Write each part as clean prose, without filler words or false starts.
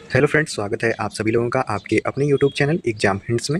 Hello friends, स्वागत है आप सभी लोगों का आपके अपने यूट्यूब चैनल एग्जाम हिंट्स में।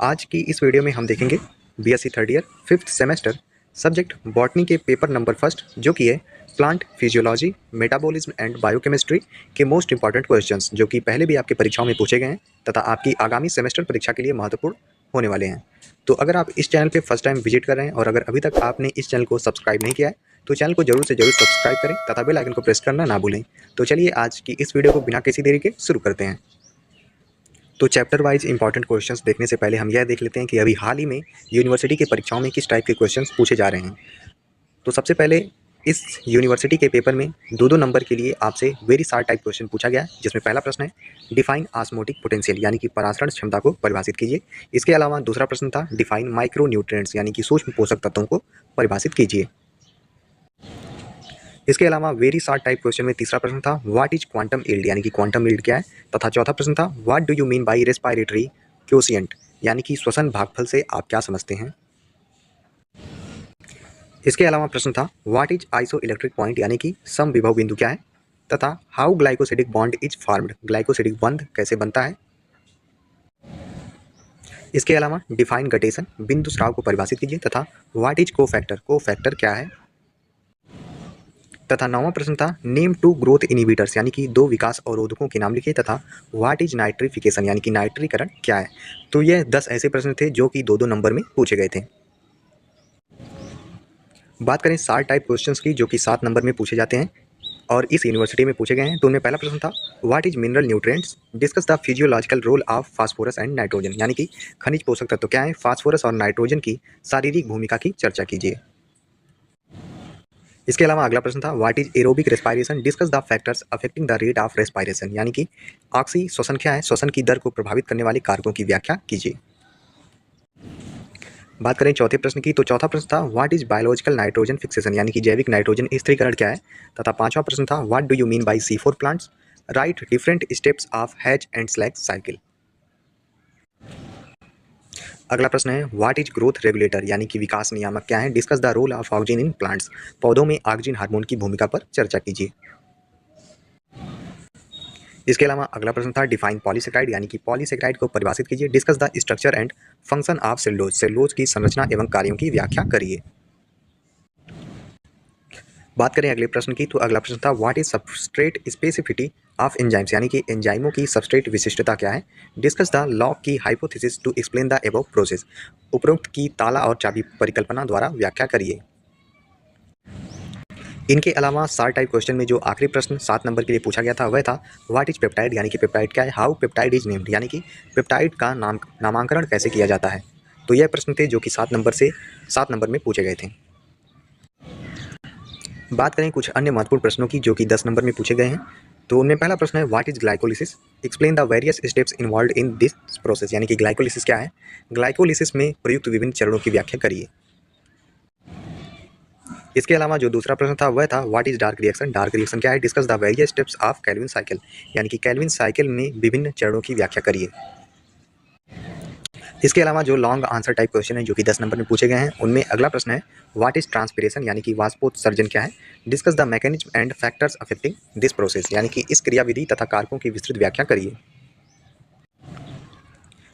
आज की इस वीडियो में हम देखेंगे BSc third year fifth semester subject botany के पेपर नंबर फर्स्ट, जो कि है plant physiology, metabolism and biochemistry के मोस्ट इंपॉर्टेंट क्वेश्चंस, जो कि पहले भी आपके परीक्षाओं में पूछे गए हैं तथा आपकी आगामी सेमेस्टर परीक्षा के लिए महत्वपूर्ण होने वाले हैं। तो अगर आप इस चैनल पर फर्स्ट टाइम विजिट कर रहे हैं और अगर अभी तक आपने इस चैनल को सब्सक्राइब नहीं किया है तो चैनल को जरूर से जरूर सब्सक्राइब करें तथा बेल आइकन को प्रेस करना ना भूलें। तो चलिए आज की इस वीडियो को बिना किसी देरी के शुरू करते हैं। तो चैप्टर वाइज इंपॉर्टेंट क्वेश्चंस देखने से पहले हम यह देख लेते हैं कि अभी हाल ही में यूनिवर्सिटी के परीक्षाओं में किस टाइप के क्वेश्चंस पूछे जा रहे हैं। तो सबसे पहले इस यूनिवर्सिटी के पेपर में दो दो नंबर के लिए आपसे वेरी शार्ट टाइप क्वेश्चन पूछा गया है, जिसमें पहला प्रश्न है डिफाइन ऑस्मोटिक पोटेंशियल यानी कि परासरण क्षमता को परिभाषित कीजिए। इसके अलावा दूसरा प्रश्न था डिफाइन माइक्रो न्यूट्रिएंट्स यानी कि सूक्ष्म पोषक तत्वों को परिभाषित कीजिए। इसके अलावा वेरी शार्ट टाइप क्वेश्चन में तीसरा प्रश्न था व्हाट इज क्वांटम यील्ड यानी कि क्वांटम यील्ड क्या है, तथा चौथा प्रश्न था what do you mean by respiratory quotient यानी कि श्वसन भागफल से आप क्या समझते हैं। इसके अलावा प्रश्न था what is iso electric point यानी कि समविभव बिंदु क्या है, तथा how glycosidic bond is formed glycosidic बंध कैसे बनता है। इसके अलावा डिफाइन गटेशन बिंदु स्राव को परिभाषित कीजिए, तथा व्हाट इज कोफैक्टर क्या है। तथा नौवां प्रश्न था नेम टू ग्रोथ इनिबिटर्स यानी कि दो विकास अवरोधकों के नाम लिखिए, तथा व्हाट इज नाइट्रिफिकेशन यानी कि नाइट्रीकरण क्या है। तो यह 10 ऐसे प्रश्न थे जो कि दो दो नंबर में पूछे गए थे। बात करें शार्ट टाइप क्वेश्चंस की, जो कि 7 नंबर में पूछे जाते हैं और इस यूनिवर्सिटी में पूछे गए हैं। तो उनमें पहला प्रश्न था what is mineral nutrients, discuss the physiological role of phosphorus and nitrogen यानी कि खनिज पोषक तत्व क्या है, फास्फोरस और नाइट्रोजन की शारीरिक भूमिका की चर्चा कीजिए। इसके अलावा अगला प्रश्न था what is aerobic respiration, discuss the factors affecting the rate of respiration यानी कि ऑक्सी श्वसन क्या है, श्वसन की दर को प्रभावित करने वाले कारकों की व्याख्या कीजिए। बात करें चौथे प्रश्न की, तो चौथा प्रश्न था what is biological nitrogen fixation यानी कि जैविक नाइट्रोजन स्थिरीकरण क्या है, तथा पांचवा प्रश्न था what do you mean by C4 plants, right different steps of hatch and slag cycle. अगला प्रश्न है व्हाट इज ग्रोथ रेगुलेटर यानी कि विकास नियामक क्या है, discuss the role of auxin in plants, पौधों में ऑक्सिन हार्मोन की भूमिका पर चर्चा कीजिए। इसके अलावा अगला प्रश्न था डिफाइन पॉलीसेक्राइड यानी कि पॉलीसेक्राइड को परिभाषित कीजिए, discuss the structure and function of cellulose, cellulose की संरचना एवं कार्यों की व्याख्या करिए। बात करें अगले प्रश्न की, तो अगला प्रश्न था what is substrate specificity of enzymes यानी कि एंजाइमों की सबस्ट्रेट विशिष्टता क्या है, discuss the lock key hypothesis to explain the above process, उपरोक्त की ताला और चाबी परिकल्पना द्वारा व्याख्या करिए। इनके अलावा शार्ट टाइप क्वेश्चन में जो आखिरी प्रश्न 7 नंबर के लिए पूछा गया था वह था व्हाट इज पेप्टाइड यानी कि पेप्टाइड क्या है, हाउ पेप्टाइड इज नेम्ड यानी कि पेप्टाइड का नामांकरण कैसे किया जाता है। तो यह प्रश्न थे जो कि 7 नंबर में पूछे गए थे। बात करें कुछ अन्य महत्वपूर्ण प्रश्नों की जो कि 10 नंबर में पूछे गए हैं। तो उनमें पहला प्रश्न है what is glycolysis, explain the various steps involve in this process यानी कि ग्लाइकोलिसिस क्या है, ग्लाइकोलिसिस में प्रयुक्त विभिन्न चरणों की व्याख्या करिए। इसके अलावा जो दूसरा प्रश्न था वह था what is dark reaction, dark reaction क्या है, discuss the various steps of Calvin cycle यानी कि कैल्विन साइकिल में विभिन्न चरणों की व्याख्या करिए। इसके अलावा जो लॉन्ग आंसर टाइप क्वेश्चन है जो कि 10 नंबर में पूछे गए हैं, उनमें अगला प्रश्न है व्हाट इज ट्रांसपिरेशन यानी कि वाष्पोत्सर्जन क्या है, discuss the mechanism and factors affecting this process यानी कि इस क्रियाविधि तथा कारकों की विस्तृत व्याख्या करिए।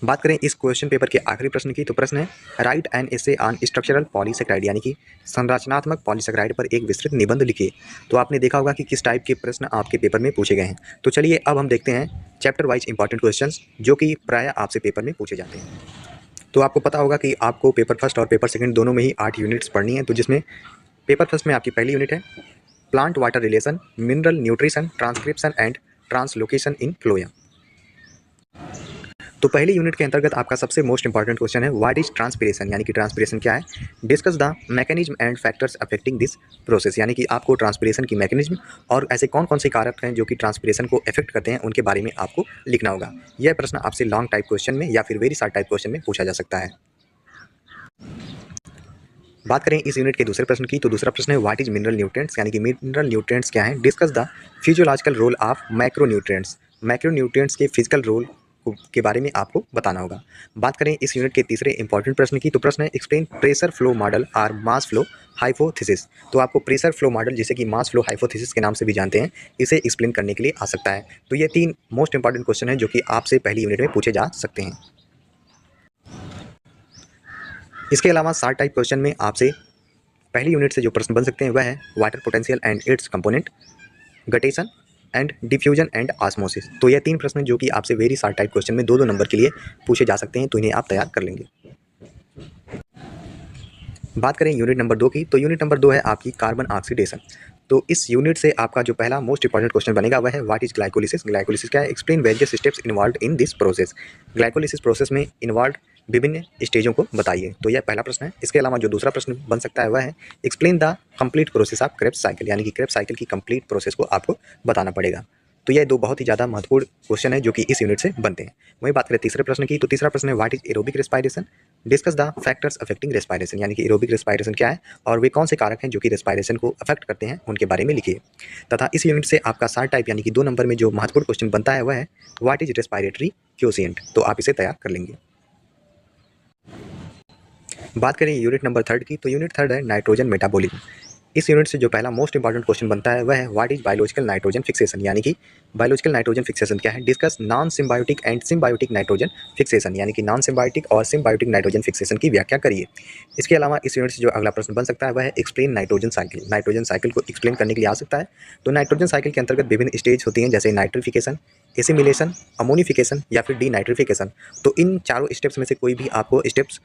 बात करें इस क्वेश्चन पेपर के आखिरी प्रश्न की, तो प्रश्न है right an essay on structural polysaccharide यानी कि संरचनात्मक पॉलीसेक्राइड पर एक विस्तृत निबंध लिखिए। तो आपने देखा होगा कि किस टाइप के प्रश्न आपके पेपर में पूछे गए हैं। तो चलिए अब हम देखते हैं चैप्टर वाइज इंपॉर्टेंट क्वेश्चंस जो कि प्रायः आपसे पेपर में पूछे जाते हैं। तो आपको पता होगा कि आपको पेपर फर्स्ट और पेपर सेकंड दोनों में ही 8 यूनिट्स पढ़नी है। तो जिसमें पेपर फर्स्ट में आपकी पहली यूनिट है plant water relation, mineral nutrition, transcription and translocation in phloem. तो पहली यूनिट के अंतर्गत आपका सबसे मोस्ट इंपॉर्टेंट क्वेश्चन है व्हाट इज ट्रांसपिरेशन यानी कि ट्रांसपिरेशन क्या है, discuss the mechanism and factors affecting this process यानी कि आपको ट्रांसपिरेशन की मैकेनिज्म और ऐसे कौन कौन से कारक हैं जो कि ट्रांसपिरेशन को अफेक्ट करते हैं उनके बारे में आपको लिखना होगा। यह प्रश्न आपसे लॉन्ग टाइप क्वेश्चन में या फिर वेरी शॉर्ट टाइप क्वेश्चन में पूछा जा सकता है। बात करें इस यूनिट के दूसरे प्रश्न की, तो दूसरा प्रश्न है व्हाट इज मिनरल न्यूट्रिएंट्स यानी कि मिनरल न्यूट्रिएंट्स क्या है, discuss the physiological role of macro nutrients, macro nutrients के फिजिकल रोल के बारे में आपको बताना होगा। बात करें इस यूनिट के तीसरे इंपॉर्टेंट प्रश्न की, तो प्रश्न है एक्सप्लेन प्रेशर फ्लो मॉडल और मास फ्लो हाइपोथेसिस। तो आपको प्रेशर फ्लो मॉडल, जिसे कि मास फ्लो हाइपोथेसिस के नाम से भी जानते हैं, इसे एक्सप्लेन करने के लिए आ सकता है। तो ये 3 मोस्ट इंपॉर्टेंट क्वेश्चन हैं जो कि आपसे पहली यूनिट में पूछे जा सकते हैं। इसके अलावा सार टाइप क्वेश्चन में आपसे पहली यूनिट से जो प्रश्न बन सकते हैं वह है water potential and it's component, guttation and diffusion and osmosis. तो ये 3 प्रश्न जो कि आपसे वेरी शार्ट टाइप क्वेश्चन में 2-2 नंबर के लिए पूछे जा सकते हैं, तो इन्हें आप तैयार कर लेंगे। बात करें यूनिट नंबर 2 की, तो यूनिट नंबर 2 है आपकी कार्बन ऑक्सीडेशन। तो इस यूनिट से आपका जो पहला मोस्ट इंपॉर्टेंट क्वेश्चन बनेगा वह है व्हाट इज ग्लाइकोलिसिस। ग्लाइकोलिसिस क्या है? Explain various steps involved in this process. Glycolysis process में इन्वॉल्व विभिन्न स्टेजों को बताइए। तो यह पहला प्रश्न है। इसके अलावा जो दूसरा प्रश्न बन सकता है वह है explain the complete process of Krebs cycle, यानी कि क्रेब्स साइकिल की कंप्लीट प्रोसेस को आपको बताना पड़ेगा। तो यह 2 बहुत ही ज़्यादा महत्वपूर्ण क्वेश्चन है जो कि इस यूनिट से बनते हैं। वहीं बात करें तीसरे प्रश्न की, तो तीसरा प्रश्न है what is aerobic respiration, discuss the factors affecting respiration, यानी कि एरोबिक रेस्पिरेशन क्या है और वे कौन से कारक हैं जो कि रेस्पिरेशन को अफेक्ट करते हैं, उनके बारे में लिखिए। तथा इस यूनिट से आपका सार टाइप यानी कि 2 नंबर में जो महत्वपूर्ण क्वेश्चन बनता है वह है व्हाट इज रेस्पिरेटरी क्वोशिएंट। तो आप इसे तैयार कर लेंगे। बात करें यूनिट नंबर 3 की, तो यूनिट 3 है नाइट्रोजन मेटाबॉलिज्म। इस यूनिट से जो पहला मोस्ट इंपॉर्टेंट क्वेश्चन बनता है वह है what is biological nitrogen fixation, यानी कि बायोलॉजिकल नाइट्रोजन फिक्सेशन क्या है। Discuss non symbiotic and symbiotic nitrogen fixation, यानी कि नॉन सिम्बायोटिक और सिम्बायोटिक नाइट्रोजन फिक्सेशन की व्याख्या करिए। इसके अलावा इस यूनिट से जो अगला प्रश्न बन सकता है वह है explain nitrogen cycle. Nitrogen cycle को एक्सप्लेन करने के लिए आ सकता है। तो नाइट्रोजन साइकिल के अंतर्गत विभिन्न स्टेज होती हैं, जैसे नाइट्रिफिकेशन, एसिमिलेशन, अमोनिफिकेशन या फिर डीनाइट्रिफिकेशन। तो इन चारों स्टेप्स में से कोई भी आपको स्टेप्स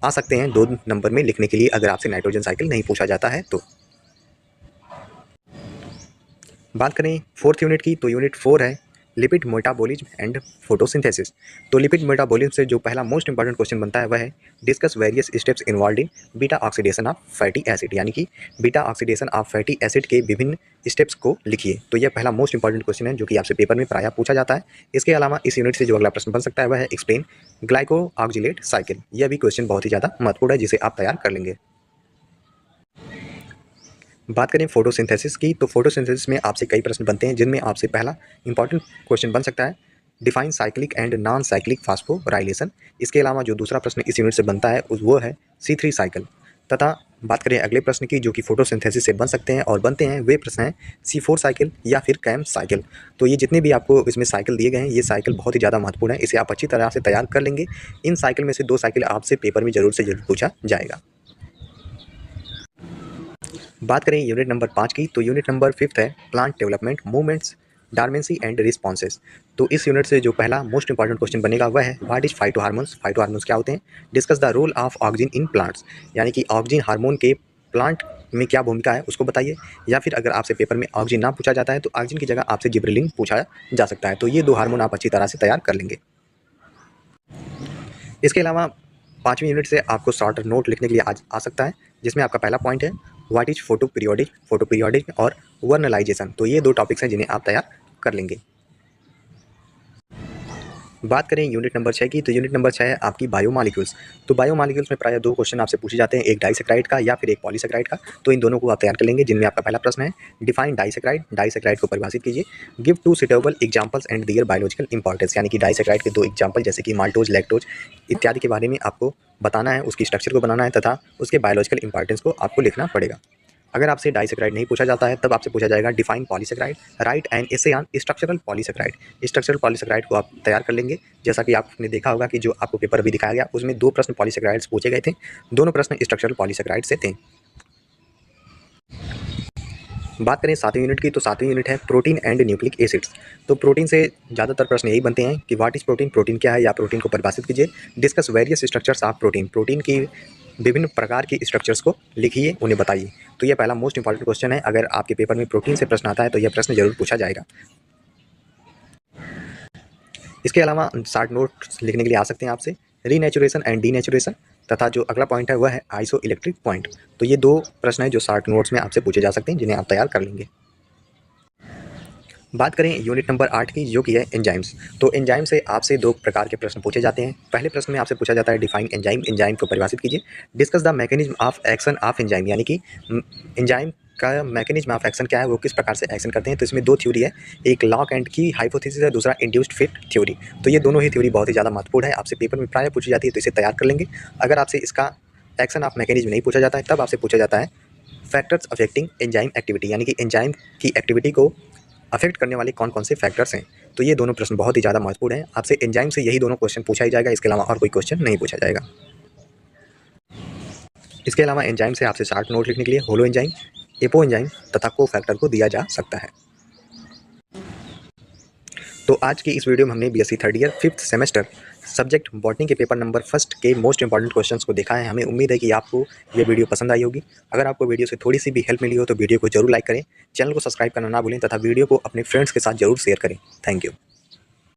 आ सकते हैं 2 नंबर में लिखने के लिए, अगर आपसे नाइट्रोजन साइकिल नहीं पूछा जाता है तो। बात करें 4th यूनिट की, तो यूनिट 4 है लिपिड मेटाबॉलिज्म एंड फोटोसिंथेसिस। तो लिपिड मेटाबॉलिज्म से जो पहला मोस्ट इंपॉर्टेंट क्वेश्चन बनता है वह है discuss various steps involved in beta oxidation of fatty acid, यानी कि beta oxidation of fatty acid के विभिन्न स्टेप्स को लिखिए। तो यह पहला मोस्ट इंपॉर्टेंट क्वेश्चन है जो कि आपसे पेपर में प्रायः पूछा जाता है। इसके अलावा इस यूनिट से जो अगला प्रश्न बन सकता है वह है एक्सप्लेन ग्लाइको ऑक्जिलेट साइकिल। यह भी क्वेश्चन बहुत ही ज़्यादा महत्वपूर्ण है, जिसे आप तैयार कर लेंगे। बात करें फोटोसिंथेसिस की, तो फोटोसिंथेसिस में आपसे कई प्रश्न बनते हैं, जिनमें आपसे पहला इंपॉर्टेंट क्वेश्चन बन सकता है define cyclic and non cyclic phosphorylation. इसके अलावा जो दूसरा प्रश्न इस यूनिट से बनता है वो है C3 साइकिल। तथा बात करें अगले प्रश्न की जो कि फोटोसिंथेसिस से बन सकते हैं और बनते हैं, वे प्रश्न हैं C4 साइकिल या फिर कैम साइकिल। तो ये जितने भी आपको इसमें साइकिल दिए गए हैं, ये साइकिल बहुत ही ज़्यादा महत्वपूर्ण है, इसे आप अच्छी तरह से तैयार कर लेंगे। इन साइकिल में से 2 साइकिल आपसे पेपर में जरूर से जरूर पूछा जाएगा। बात करें यूनिट नंबर 5 की, तो यूनिट नंबर 5 है plant development movements dormancy and responses. तो इस यूनिट से जो पहला मोस्ट इंपॉर्टेंट क्वेश्चन बनेगा वह है what is phyto hormones. Phyto hormones क्या होते हैं? Discuss the role of auxin in plants, यानी कि ऑक्सिन हार्मोन के प्लांट में क्या भूमिका है उसको बताइए। या फिर अगर आपसे पेपर में ऑक्सिन ना पूछा जाता है तो ऑक्सिन की जगह आपसे जिब्रेलिन पूछा जा सकता है। तो ये 2 हार्मोन आप अच्छी तरह से तैयार कर लेंगे। इसके अलावा 5वीं यूनिट से आपको शॉर्ट नोट लिखने के लिए आ सकता है, जिसमें आपका पहला पॉइंट है व्हाट इज फोटो पीरियोडिक और वर्नलाइजेशन। तो ये 2 टॉपिक्स हैं जिन्हें आप तैयार कर लेंगे। बात करें यूनिट नंबर 6 की, तो यूनिट नंबर 6 है आपकी बायोमॉलिक्यूल्स। तो बायोमॉलिक्यूल्स में प्रायः 2 क्वेश्चन आपसे पूछे जाते हैं, एक डाइसैकेराइड का या फिर एक पॉलीसैकेराइड का। तो इन दोनों को आप तैयार कर लेंगे, जिनमें आपका पहला प्रश्न है डिफाइन डाइसैकेराइड। डाइसैकेराइड को परिभाषित कीजिए। Give 2 suitable examples and their biological importance, यानी कि डाइसैकेराइड के 2 एग्जांपल जैसे कि माल्टोज, लैक्टोज इत्यादि के बारे में आपको बताना है, उसकी स्ट्रक्चर को बनाना है तथा उसके बायोलॉजिकल इंपॉर्टेंस को आपको लिखना पड़ेगा। अगर आपसे डाइसैकेराइड नहीं पूछा जाता है तब आपसे पूछा जाएगा define polysaccharide, right an essay on structural polysaccharide. Structural polysaccharide को आप तैयार कर लेंगे। जैसा कि आपने देखा होगा कि जो आपको पेपर अभी दिखाया गया उसमें 2 प्रश्न पॉलीसैकेराइड्स पूछे गए थे, दोनों प्रश्न स्ट्रक्चरल पॉलीसैकेराइड से थे। बात करें 7वीं यूनिट की, तो 7वीं यूनिट है प्रोटीन एंड न्यूक्लिक एसिड्स। तो प्रोटीन से ज़्यादातर प्रश्न यही बनते हैं कि व्हाट इज प्रोटीन, प्रोटीन क्या है या प्रोटीन को परिभाषित कीजिए। Discuss various structures of protein, protein की विभिन्न प्रकार की स्ट्रक्चर्स को लिखिए, उन्हें बताइए। तो यह पहला मोस्ट इंपॉर्टेंट क्वेश्चन है, अगर आपके पेपर में प्रोटीन से प्रश्न आता है तो यह प्रश्न जरूर पूछा जाएगा। इसके अलावा शॉर्ट नोट्स लिखने के लिए आ सकते हैं आपसे रीनेचुरेशन एंड डीनेचुरेशन, तथा जो अगला पॉइंट है वह है आइसो इलेक्ट्रिक पॉइंट। तो ये 2 प्रश्न हैं जो शॉर्ट नोट्स में आपसे पूछे जा सकते हैं, जिन्हें आप तैयार कर लेंगे। बात करें यूनिट नंबर 8 की, जो कि है एंजाइम्स। तो एंजाइम से आपसे 2 प्रकार के प्रश्न पूछे जाते हैं। पहले प्रश्न में आपसे पूछा जाता है डिफाइन एंजाइम, एंजाइम को परिभाषित कीजिए। Discuss the mechanism of action of enzyme, यानी कि एंजाइम का मैकेनिज्म ऑफ एक्शन क्या है, वो किस प्रकार से एक्शन करते हैं। तो इसमें दो थ्योरी है, एक लॉक एंड की हाइपोथेसिस है, दूसरा इंड्यूस्ड फिट थ्योरी। तो ये दोनों ही थ्योरी बहुत ही ज़्यादा महत्वपूर्ण है, आपसे पेपर में प्राय पूछी जाती है, तो इसे तैयार कर लेंगे। अगर आपसे इसका एक्शन ऑफ मैकेनिज्म नहीं पूछा जाता है, तब आपसे पूछा जाता है फैक्टर्स अफेक्टिंग एंजाइम एक्टिविटी, यानी कि एंजाइम की एक्टिविटी को अफेक्ट करने वाले कौन कौन से फैक्टर्स हैं। तो ये दोनों प्रश्न बहुत ही ज़्यादा महत्वपूर्ण हैं, आपसे एंजाइम से यही दोनों क्वेश्चन पूछा ही जाएगा, इसके अलावा और कोई क्वेश्चन नहीं पूछा जाएगा। इसके अलावा एंजाइम से आपसे शॉर्ट नोट लिखने के लिए होलो एंजाइम, एपो एंजाइम तथा को फैक्टर को दिया जा सकता है। तो आज की इस वीडियो में हमने BSc third year 5th semester subject botany के पेपर नंबर 1 के मोस्ट इंपॉर्टेंट क्वेश्चंस को देखा है। हमें उम्मीद है कि आपको ये वीडियो पसंद आई होगी। अगर आपको वीडियो से थोड़ी सी भी हेल्प मिली हो तो वीडियो को जरूर लाइक करें, चैनल को सब्सक्राइब करना ना भूलें तथा वीडियो को अपने फ्रेंड्स के साथ जरूर शेयर करें। Thank you.